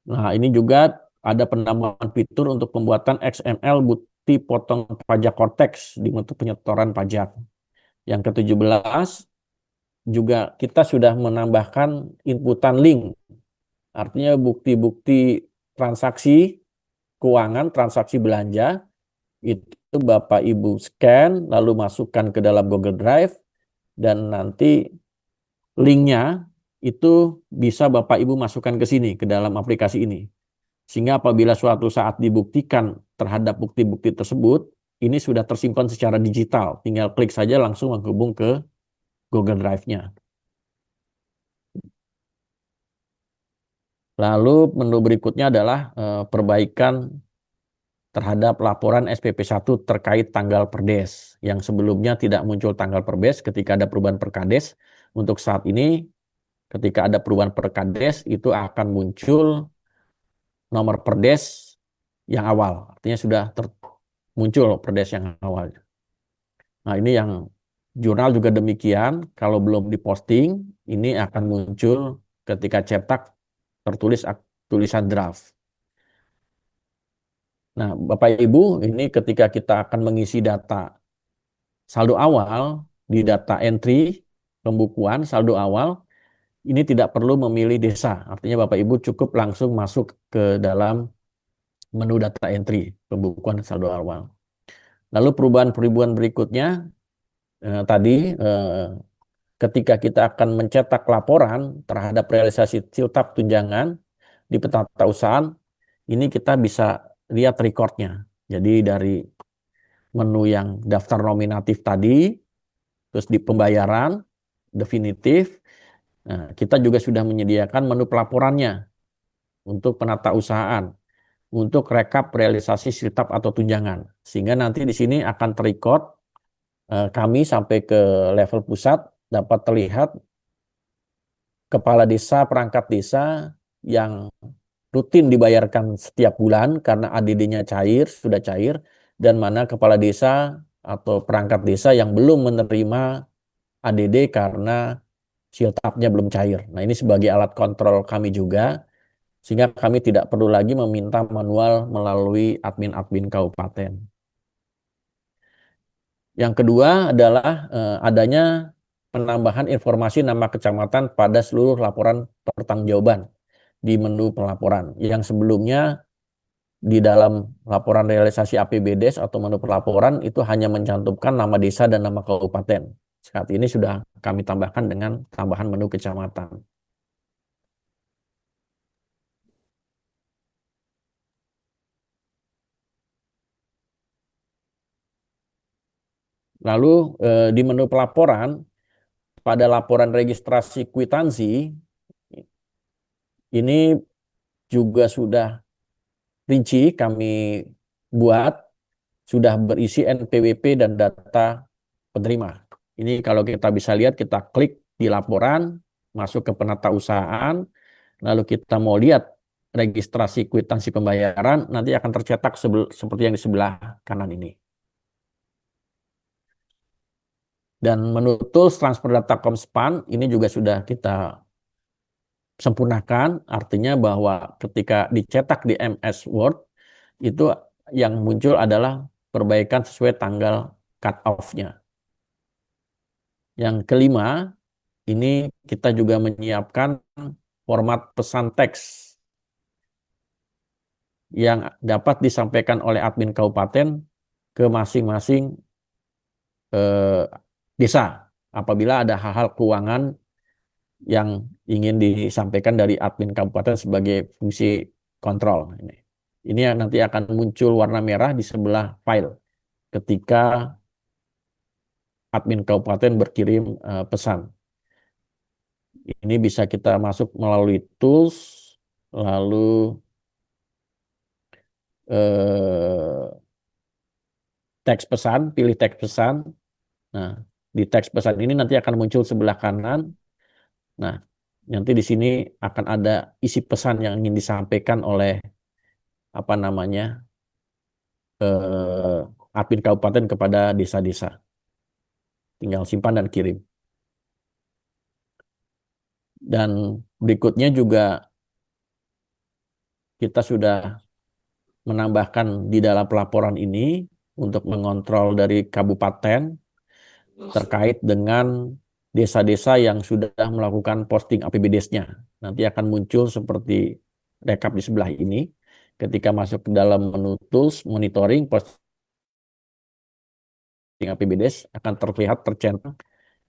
Speaker 4: Nah, ini juga ada penambahan fitur untuk pembuatan XML bukti potong pajak Cortex di bentuk penyetoran pajak. Yang ke-17 juga kita sudah menambahkan inputan link. Artinya bukti-bukti transaksi keuangan, transaksi belanja, itu Bapak Ibu scan, lalu masukkan ke dalam Google Drive, dan nanti linknya itu bisa Bapak Ibu masukkan ke sini, ke dalam aplikasi ini. Sehingga apabila suatu saat dibuktikan terhadap bukti-bukti tersebut, ini sudah tersimpan secara digital. Tinggal klik saja langsung menghubung ke Google Drive-nya. Lalu menu berikutnya adalah perbaikan terhadap laporan SPP1 terkait tanggal perdes. Yang sebelumnya tidak muncul tanggal perdes ketika ada perubahan perkades. Untuk saat ini, ketika ada perubahan perkades, itu akan muncul nomor perdes yang awal. Artinya sudah muncul perdes yang awal. Nah, ini yang jurnal juga demikian. Kalau belum diposting, ini akan muncul ketika cetak tertulis tulisan draft. Nah, Bapak Ibu, ini ketika kita akan mengisi data saldo awal di data entry pembukuan saldo awal, ini tidak perlu memilih desa. Artinya Bapak Ibu cukup langsung masuk ke dalam menu data entry, pembukuan saldo awal. Lalu perubahan-perubahan berikutnya tadi ketika kita akan mencetak laporan terhadap realisasi siltap tunjangan di penatausahaan, ini kita bisa lihat recordnya. Jadi dari menu yang daftar nominatif tadi, terus di pembayaran definitif, nah, kita juga sudah menyediakan menu pelaporannya untuk penatausahaan, untuk rekap realisasi siltap atau tunjangan. Sehingga nanti di sini akan terrecord kami sampai ke level pusat dapat terlihat kepala desa, perangkat desa yang rutin dibayarkan setiap bulan karena ADD-nya cair, sudah cair, dan mana kepala desa atau perangkat desa yang belum menerima ADD karena siltapnya belum cair. Nah, ini sebagai alat kontrol kami juga, sehingga kami tidak perlu lagi meminta manual melalui admin-admin kabupaten. Yang kedua adalah adanya penambahan informasi nama kecamatan pada seluruh laporan pertanggungjawaban di menu pelaporan. Yang sebelumnya di dalam laporan realisasi APBDes atau menu pelaporan itu hanya mencantumkan nama desa dan nama kabupaten. Saat ini sudah kami tambahkan dengan tambahan menu kecamatan. Lalu di menu pelaporan pada laporan registrasi kwitansi ini juga sudah rinci kami buat, sudah berisi NPWP dan data penerima. Ini kalau kita bisa lihat, kita klik di laporan, masuk ke penatausahaan, lalu kita mau lihat registrasi kwitansi pembayaran, nanti akan tercetak seperti yang di sebelah kanan ini. Dan menu tools transfer data Komspan ini juga sudah kita sempurnakan, artinya bahwa ketika dicetak di MS Word, itu yang muncul adalah perbaikan sesuai tanggal cut-off-nya. Yang kelima, ini kita juga menyiapkan format pesan teks yang dapat disampaikan oleh admin kabupaten ke masing-masing desa apabila ada hal-hal keuangan yang ingin disampaikan dari admin kabupaten sebagai fungsi kontrol. Ini nanti akan muncul warna merah di sebelah file ketika admin kabupaten berkirim pesan. Ini bisa kita masuk melalui tools, lalu teks pesan, pilih teks pesan. Nah, di teks pesan ini nanti akan muncul sebelah kanan. Nah, nanti di sini akan ada isi pesan yang ingin disampaikan oleh admin kabupaten kepada desa-desa. Tinggal simpan dan kirim. Dan berikutnya juga kita sudah menambahkan di dalam pelaporan ini untuk mengontrol dari kabupaten terkait dengan desa-desa yang sudah melakukan posting APBDes-nya. Nanti akan muncul seperti rekap di sebelah ini. Ketika masuk ke dalam menu tools, monitoring, posting APBDes akan terlihat tercentang.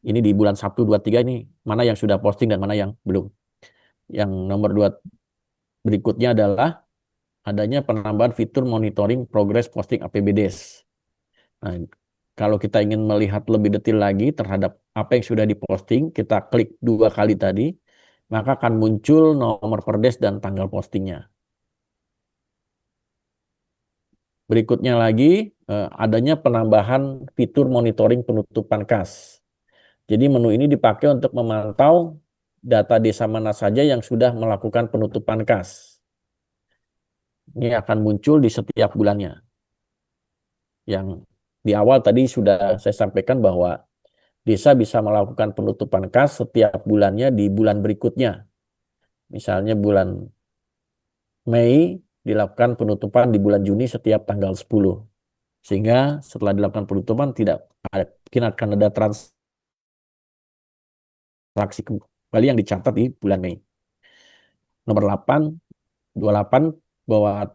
Speaker 4: Ini di bulan 1, 2, 3 ini mana yang sudah posting dan mana yang belum. Yang nomor 2 berikutnya adalah adanya penambahan fitur monitoring progress posting APBDes. Nah, kalau kita ingin melihat lebih detail lagi terhadap apa yang sudah diposting, kita klik 2 kali tadi, maka akan muncul nomor perdes dan tanggal postingnya. Berikutnya lagi, adanya penambahan fitur monitoring penutupan kas. Jadi menu ini dipakai untuk memantau data desa mana saja yang sudah melakukan penutupan kas. Ini akan muncul di setiap bulannya. Yang di awal tadi sudah saya sampaikan bahwa desa bisa melakukan penutupan kas setiap bulannya di bulan berikutnya. Misalnya bulan Mei dilakukan penutupan di bulan Juni setiap tanggal 10. Sehingga setelah dilakukan penutupan tidak mungkin akan ada transaksi kembali yang dicatat di bulan Mei. Nomor 28 bahwa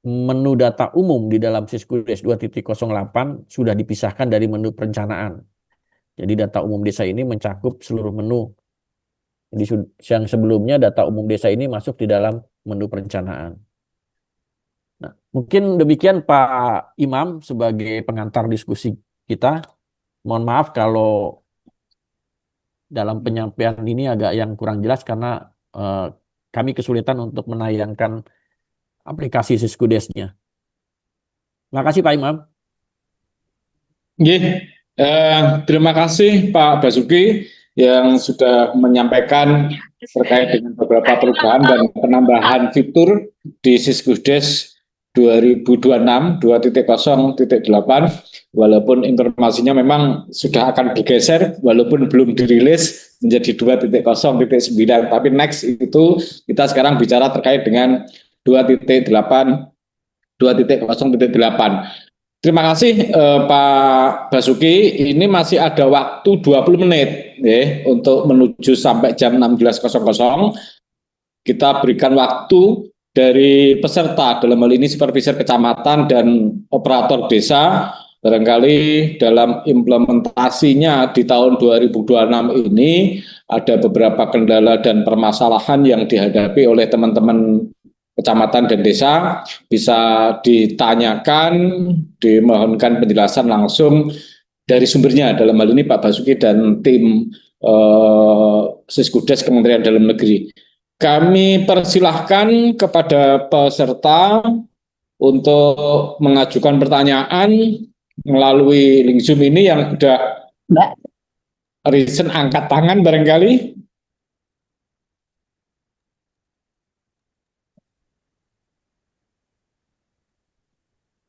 Speaker 4: menu data umum di dalam Siskudes 2.08 sudah dipisahkan dari menu perencanaan. Jadi data umum desa ini mencakup seluruh menu. Jadi yang sebelumnya data umum desa ini masuk di dalam menu perencanaan. Nah, mungkin demikian Pak Imam sebagai pengantar diskusi kita. Mohon maaf kalau dalam penyampaian ini agak yang kurang jelas karena kami kesulitan untuk menayangkan aplikasi Siskudes-nya. Terima kasih Pak Imam.
Speaker 3: Nggih, terima kasih Pak Basuki yang sudah menyampaikan terkait dengan beberapa perubahan dan penambahan fitur di Siskudes 2026 2.0.8, walaupun informasinya memang sudah akan bergeser walaupun belum dirilis menjadi 2.0.9, tapi next itu kita sekarang bicara terkait dengan 2.8 2.0.8. Terima kasih Pak Basuki. Ini masih ada waktu 20 menit ya, untuk menuju sampai jam 16.00. Kita berikan waktu dari peserta, dalam hal ini supervisor kecamatan dan operator desa, barangkali dalam implementasinya di tahun 2026 ini ada beberapa kendala dan permasalahan yang dihadapi oleh teman-teman kecamatan dan desa, bisa ditanyakan, dimohonkan penjelasan langsung dari sumbernya, dalam hal ini Pak Basuki dan tim Siskudes Kementerian Dalam Negeri. Kami persilahkan kepada peserta untuk mengajukan pertanyaan melalui link Zoom ini yang sudah recent angkat tangan barangkali.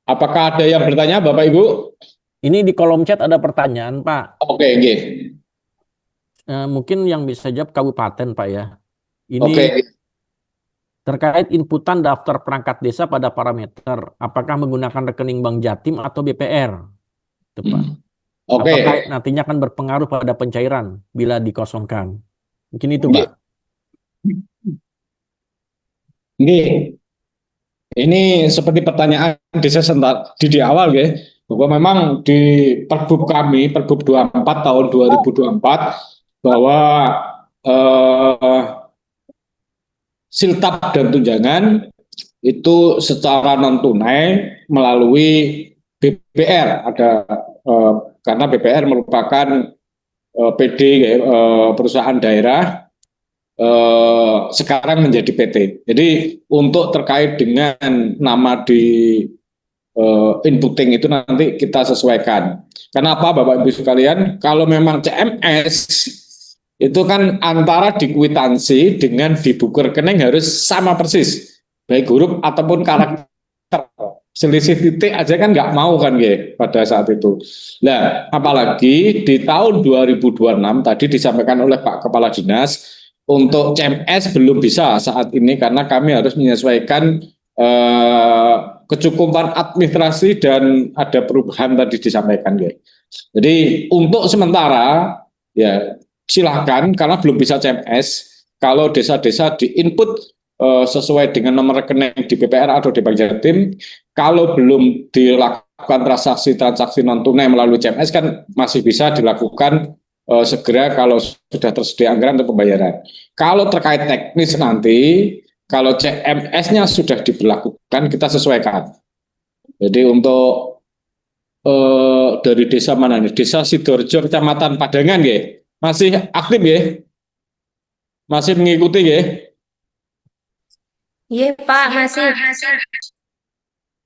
Speaker 3: Apakah ada yang bertanya, Bapak Ibu?
Speaker 4: Ini di kolom chat ada pertanyaan, Pak.
Speaker 3: Oke, oke.
Speaker 4: Mungkin yang bisa jawab kabupaten, Pak ya. Ini
Speaker 3: Oke.
Speaker 4: terkait inputan daftar perangkat desa pada parameter, apakah menggunakan rekening Bank Jatim atau BPR? Itu, Pak.
Speaker 3: Oke.
Speaker 4: Apakah nantinya akan berpengaruh pada pencairan bila dikosongkan? Mungkin itu, Pak.
Speaker 3: Ini seperti pertanyaan desa di awal ya, bahwa memang di Perbup kami, Perbup 24 tahun 2024, bahwa siltap dan tunjangan itu secara non tunai melalui BPR, ada karena BPR merupakan PD perusahaan daerah, sekarang menjadi PT. Jadi untuk terkait dengan nama di inputting itu nanti kita sesuaikan. Kenapa Bapak Ibu sekalian? Kalau memang CMS itu kan antara di kwitansi dengan di buku rekening harus sama persis, baik huruf ataupun karakter. Selisih titik aja kan nggak mau kan ya pada saat itu. Nah, apalagi di tahun 2026 tadi disampaikan oleh Pak Kepala Dinas, untuk CMS belum bisa saat ini karena kami harus menyesuaikan kecukupan administrasi dan ada perubahan tadi disampaikan ya. Jadi untuk sementara ya silakan karena belum bisa CMS, kalau desa-desa diinput sesuai dengan nomor rekening di BPR atau di Bank Jatim, kalau belum dilakukan transaksi non tunai melalui CMS kan masih bisa dilakukan segera kalau sudah tersedia anggaran untuk pembayaran. Kalau terkait teknis nanti, kalau CMS-nya sudah diberlakukan, kita sesuaikan. Jadi untuk dari desa mana nih? Desa Sidoarjo, Kecamatan Padangan, ya? Masih aktif ya? Masih mengikuti ya?
Speaker 9: Iya Pak, masih.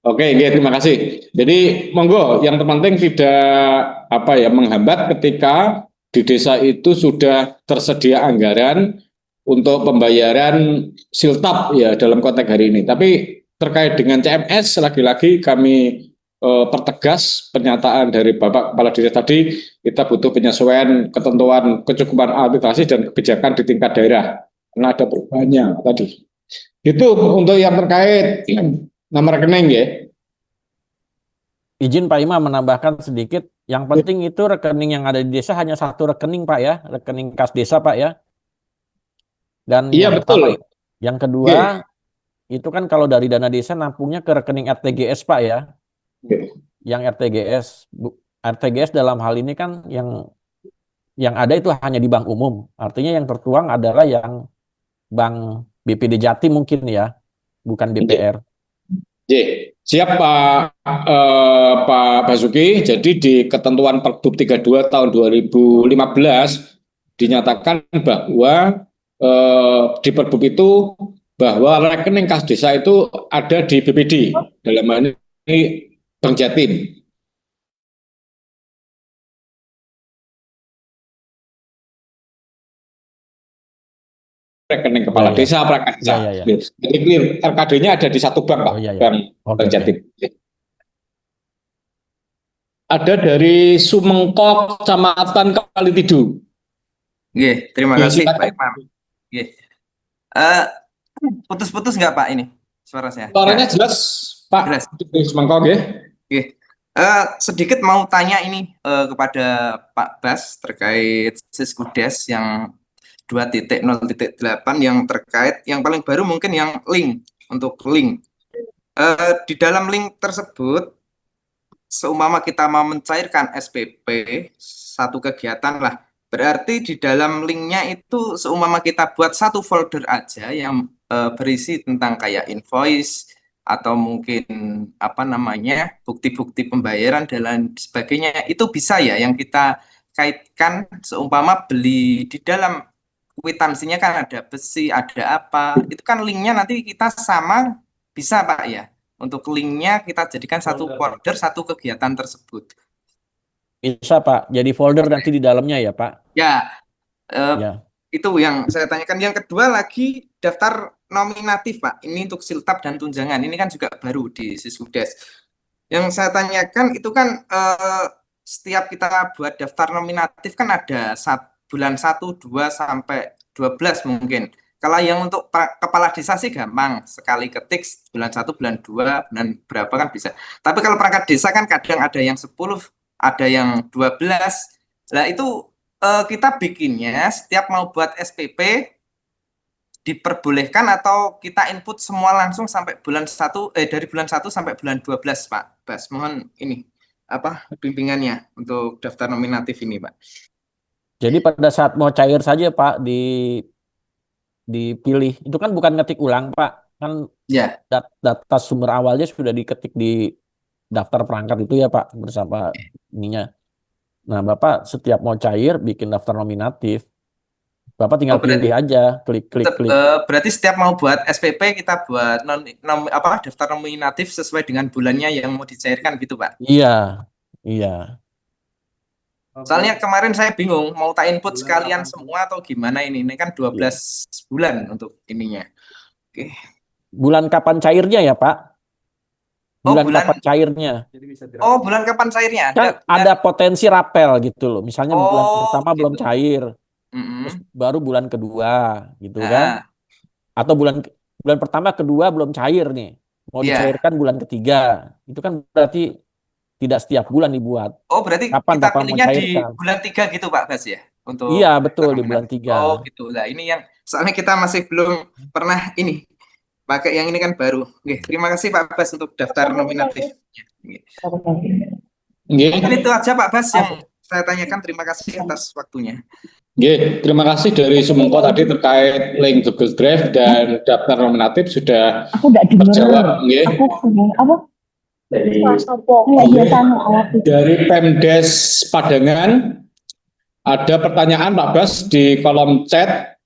Speaker 3: Oke, terima kasih. Jadi monggo, yang terpenting tidak menghambat ketika di desa itu sudah tersedia anggaran untuk pembayaran siltap ya dalam konteks hari ini. Tapi terkait dengan CMS lagi-lagi kami pertegas pernyataan dari Bapak Kepala Dinas tadi, kita butuh penyesuaian ketentuan kecukupan administrasi dan kebijakan di tingkat daerah karena ada perubahannya tadi. Itu untuk yang terkait nomor rekening ya.
Speaker 4: Izin Pak Imam menambahkan sedikit, Yang penting itu rekening yang ada di desa hanya satu rekening Pak ya, rekening kas desa Pak ya. Dan
Speaker 3: Iya
Speaker 4: yang
Speaker 3: betul.
Speaker 4: pertama, yang kedua itu kan kalau dari dana desa nampungnya ke rekening RTGS Pak ya. Yang RTGS dalam hal ini kan yang ada itu hanya di bank umum. Artinya yang tertuang adalah yang bank BPD Jatim mungkin ya, bukan BPR.
Speaker 3: Siap Pak Basuki. Jadi di ketentuan Pergub 32 tahun 2015 dinyatakan bahwa di Pergub itu bahwa rekening kas desa itu ada di BPD, dalam hal ini Bank Jatim. Rekening kepala desa, perangkat desa. Jadi clear, RKD-nya ada di satu bank, Pak, Bank Jatim. Ada dari Sumengkok, Kecamatan Kalitidu.
Speaker 9: Terima kasih Pak Imam. Putus-putus nggak Pak ini suara saya?
Speaker 3: Suaranya jelas, Pak.
Speaker 9: Jelas.
Speaker 3: Sumengkok,
Speaker 9: sedikit mau tanya ini kepada Pak Bas terkait Siskudes yang 2.0.8 yang terkait yang paling baru mungkin yang link untuk link. Di dalam link tersebut seumpama kita mau mencairkan SPP satu kegiatan lah, berarti di dalam linknya itu seumpama kita buat satu folder aja yang berisi tentang kayak invoice atau mungkin apa namanya bukti-bukti pembayaran dan lain sebagainya, itu bisa ya yang kita kaitkan seumpama beli di dalam kwitansinya kan ada besi, ada apa, itu kan linknya nanti kita sama bisa Pak ya, untuk linknya kita jadikan satu folder satu kegiatan tersebut.
Speaker 4: Bisa Pak, jadi folder nanti di dalamnya ya Pak?
Speaker 9: Ya, itu yang saya tanyakan. Yang kedua lagi daftar nominatif Pak, ini untuk siltap dan tunjangan, ini kan juga baru di Siskudes. Yang saya tanyakan itu kan setiap kita buat daftar nominatif kan ada bulan 1, 2 sampai 12 mungkin. Kalau yang untuk kepala desa sih gampang, sekali ketik bulan 1, bulan 2, bulan berapa kan bisa. Tapi kalau perangkat desa kan kadang ada yang 10, ada yang 12. Nah itu kita bikinnya setiap mau buat SPP diperbolehkan atau kita input semua langsung sampai bulan 1 dari bulan 1 sampai bulan 12 Pak Bas. Mohon ini apa bimbingannya untuk daftar nominatif ini Pak.
Speaker 4: Jadi pada saat mau cair saja Pak dipilih. Itu kan bukan ngetik ulang Pak. Kan data sumber awalnya sudah diketik di daftar perangkat itu ya Pak bersama ininya. Nah, Bapak setiap mau cair bikin daftar nominatif. Bapak tinggal pilih aja, klik.
Speaker 9: Berarti setiap mau buat SPP kita buat daftar nominatif sesuai dengan bulannya yang mau dicairkan gitu Pak?
Speaker 4: Iya.
Speaker 9: Soalnya kemarin saya bingung mau tak input sekalian semua atau gimana ini kan 12 bulan untuk ininya. Oke.
Speaker 4: Bulan kapan cairnya ya Pak? Bulan kapan cairnya?
Speaker 9: Oh, bulan kapan cairnya?
Speaker 4: Kan ada potensi rapel gitu loh. Misalnya bulan pertama belum cair. Terus baru bulan kedua gitu kan. Atau bulan pertama kedua belum cair nih. Mau dicairkan bulan ketiga. Itu kan berarti tidak setiap bulan dibuat.
Speaker 9: Oh, berarti
Speaker 4: kapan
Speaker 9: kita pilihnya di
Speaker 4: mencairkan.
Speaker 9: bulan 3 gitu Pak Bas ya? Untuk
Speaker 4: iya, betul di bulan 3.
Speaker 9: Oh, gitu. Nah, ini yang soalnya kita masih belum pernah ini pakai yang ini kan baru. Terima kasih Pak Bas untuk daftar nominatif. Mungkin itu aja Pak Bas yang saya tanyakan. Terima kasih atas waktunya.
Speaker 3: Terima kasih dari Sumengkok tadi terkait link Google Drive dan daftar nominatif sudah terjawab. Dari Pemdes Padangan ada pertanyaan Pak Bas di kolom chat,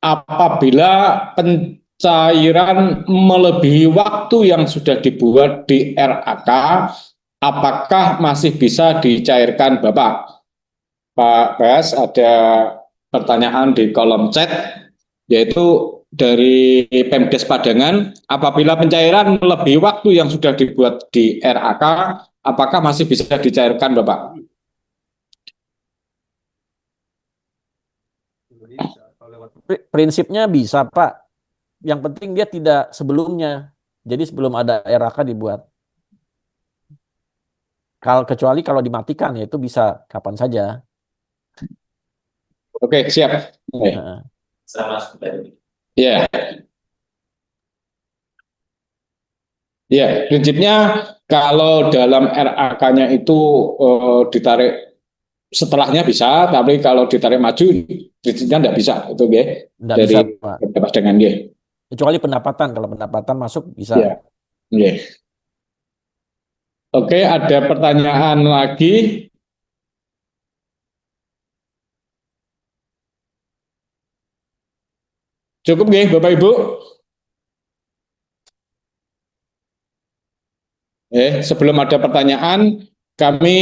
Speaker 3: apabila pencairan melebihi waktu yang sudah dibuat di RAK, apakah masih bisa dicairkan Bapak? Pak Bas, ada pertanyaan di kolom chat, yaitu dari Pemdes Padangan, apabila pencairan melebihi waktu yang sudah dibuat di RAK, apakah masih bisa dicairkan Bapak?
Speaker 4: Prinsipnya bisa Pak. Yang penting dia tidak sebelumnya. Jadi sebelum ada RAK dibuat. kecuali kalau dimatikan ya itu bisa kapan saja.
Speaker 3: Oke, siap. Oke.
Speaker 4: Heeh.
Speaker 6: Sama seperti
Speaker 3: Ya, ya, prinsipnya kalau dalam RAK-nya itu ditarik setelahnya bisa, tapi kalau ditarik maju, prinsipnya tidak bisa, itu ya,
Speaker 4: Nggak
Speaker 3: dari
Speaker 4: bisa, Pak.
Speaker 3: bebas dengan dia.
Speaker 4: Kecuali pendapatan, kalau pendapatan masuk bisa.
Speaker 3: Ya, ya. Oke, ada pertanyaan lagi? Cukup nggih, Bapak Ibu? Sebelum ada pertanyaan, kami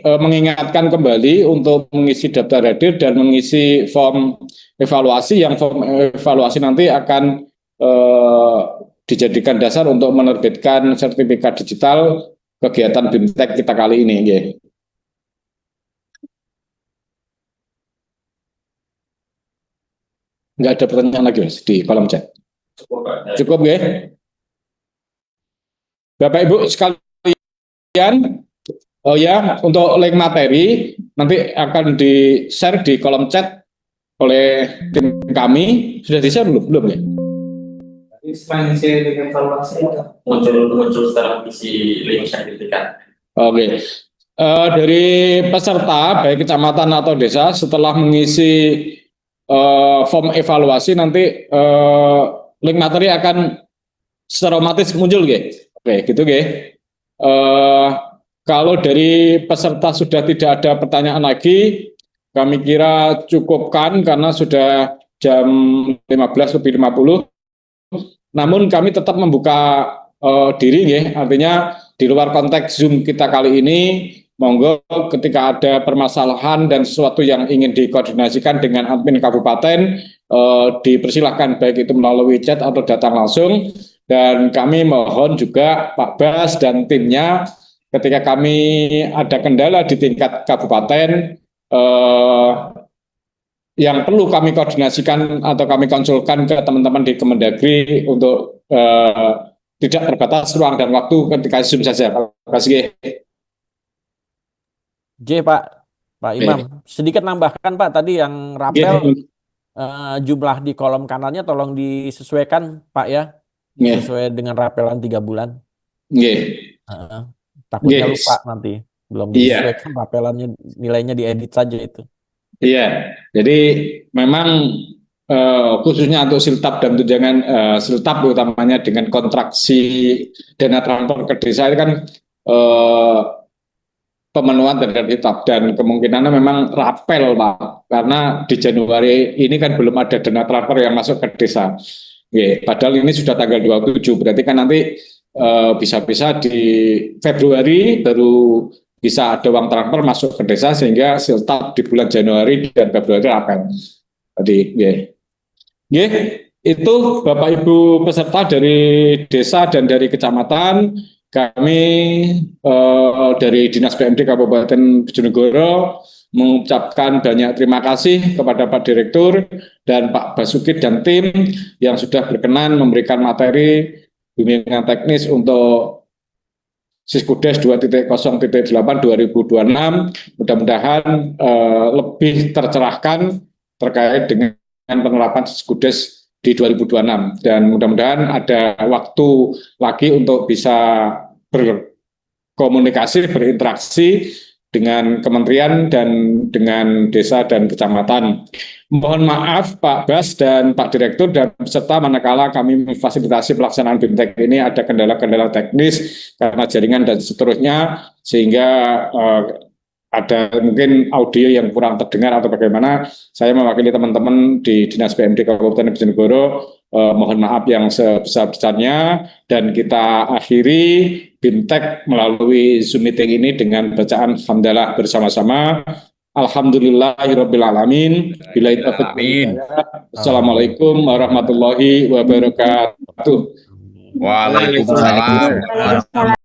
Speaker 3: mengingatkan kembali untuk mengisi daftar hadir dan mengisi form evaluasi, yang form evaluasi nanti akan dijadikan dasar untuk menerbitkan sertifikat digital kegiatan BIMTEK kita kali ini. Ya. Nggak ada pertanyaan lagi, Mas, di kolom chat. Cukup, ya? Bapak Ibu sekalian, oh ya, untuk link materi nanti akan di-share di kolom chat oleh tim kami. Sudah di-share belum ya?
Speaker 6: selain isi link evaluasi muncul setelah isi link sertifikat.
Speaker 3: Oke. Dari peserta baik kecamatan atau desa setelah mengisi form evaluasi nanti link materi akan secara otomatis muncul, guys. Oke, gitu, guys. Kalau dari peserta sudah tidak ada pertanyaan lagi, kami kira cukupkan karena sudah jam 15:50. Namun kami tetap membuka diri, ya. Artinya di luar konteks Zoom kita kali ini, monggo ketika ada permasalahan dan sesuatu yang ingin dikoordinasikan dengan admin kabupaten, dipersilahkan baik itu melalui chat atau datang langsung. Dan kami mohon juga Pak Bas dan timnya ketika kami ada kendala di tingkat kabupaten yang perlu kami koordinasikan atau kami konsulkan ke teman-teman di Kemendagri untuk tidak terbatas ruang dan waktu ketika Zoom saja. Terima kasih.
Speaker 4: Pak Imam, sedikit nambahkan Pak tadi yang rapel jumlah di kolom kanannya tolong disesuaikan Pak ya. Sesuai dengan rapelan 3 bulan. Takutnya lupa nanti. Belum disesuaikan rapelannya, nilainya diedit saja itu.
Speaker 3: Iya, jadi memang khususnya untuk siltap dan tunjangan siltap utamanya dengan kontraksi dana transfer ke desa itu kan pemenuhan terhadap siltap dan kemungkinannya memang rapel Pak, karena di Januari ini kan belum ada dana transfer yang masuk ke desa. Padahal ini sudah tanggal 27, berarti kan nanti bisa-bisa di Februari baru bisa ada uang transfer masuk ke desa sehingga siltap di bulan Januari dan Februari rapel. Tadi, itu Bapak Ibu peserta dari desa dan dari kecamatan, kami dari Dinas BMD Kabupaten Bojonegoro mengucapkan banyak terima kasih kepada Pak Direktur dan Pak Basuki dan tim yang sudah berkenan memberikan materi bimbingan teknis untuk Siskudes 2.0.8 2026. Mudah-mudahan lebih tercerahkan terkait dengan penerapan Siskudes di 2026 dan mudah-mudahan ada waktu lagi untuk bisa berkomunikasi, berinteraksi dengan kementerian dan dengan desa dan kecamatan. Mohon maaf Pak Bas dan Pak Direktur dan peserta manakala kami memfasilitasi pelaksanaan BIMTEK ini ada kendala-kendala teknis karena jaringan dan seterusnya sehingga ada mungkin audio yang kurang terdengar atau bagaimana. Saya mewakili teman-teman di Dinas BMD Kabupaten Bojonegoro mohon maaf yang sebesar-besarnya dan kita akhiri BIMTEK melalui Zoom meeting ini dengan bacaan hamdalah bersama-sama. Alhamdulillahirabbil alamin. Assalamualaikum warahmatullahi wabarakatuh.
Speaker 8: Waalaikumsalam.